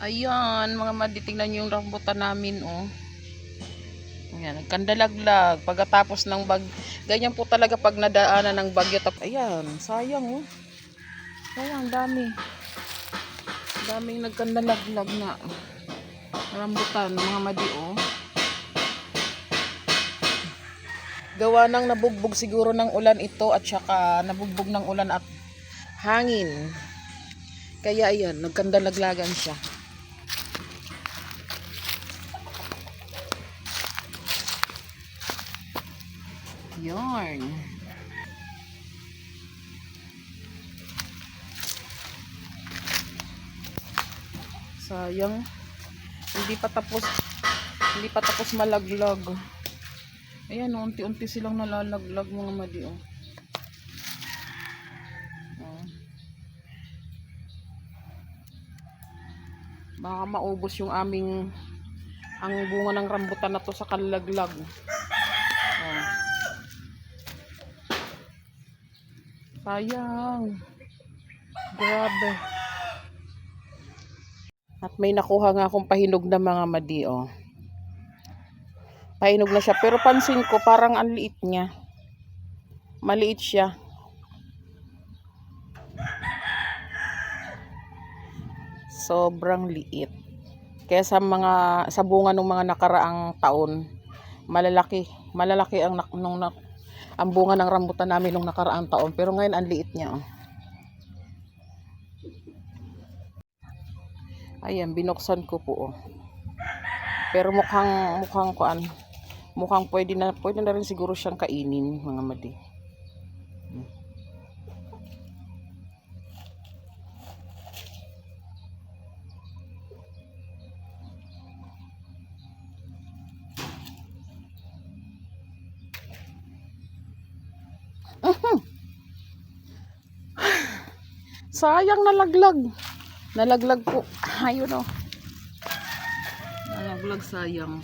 Ayan, mga madi, tingnan nyo yung rambutan namin, oh. Ayan, nagkandalaglag. Pagkatapos ng ganyan po talaga pag nadaanan ng bagyo. Ayan, sayang, oh. Sayang, dami. Daming nagkandalaglag na rambutan, mga madi, oh. Gawa ng nabugbog siguro ng ulan ito at saka nabugbog ng ulan at hangin. Kaya ayan, nagkandalaglagan siya. Yarn. Sayang. Hindi pa tapos malaglag. Ayan, unti-unti silang nalalaglag, mga madi, oh. Baka maubos yung ang bunga ng rambutan na to sa kalaglag. Oh. Sayang. Grabe. At may nakuha nga akong pahinog na, mga madi, oh. Pahinog na siya. Pero pansin ko, parang ang liit niya. Maliit siya. Sobrang liit. Kaya sa bunga ng mga nakaraang taon, malalaki ang bunga ng rambutan namin nung nakaraang taon. Pero ngayon ang liit niya, oh. Ayan, binuksan ko po, oh. Pero mukhang pwede na rin siguro siyang kainin, mga madi. Sayang, nalaglag po. Ayun, oh. Nalaglag, sayang.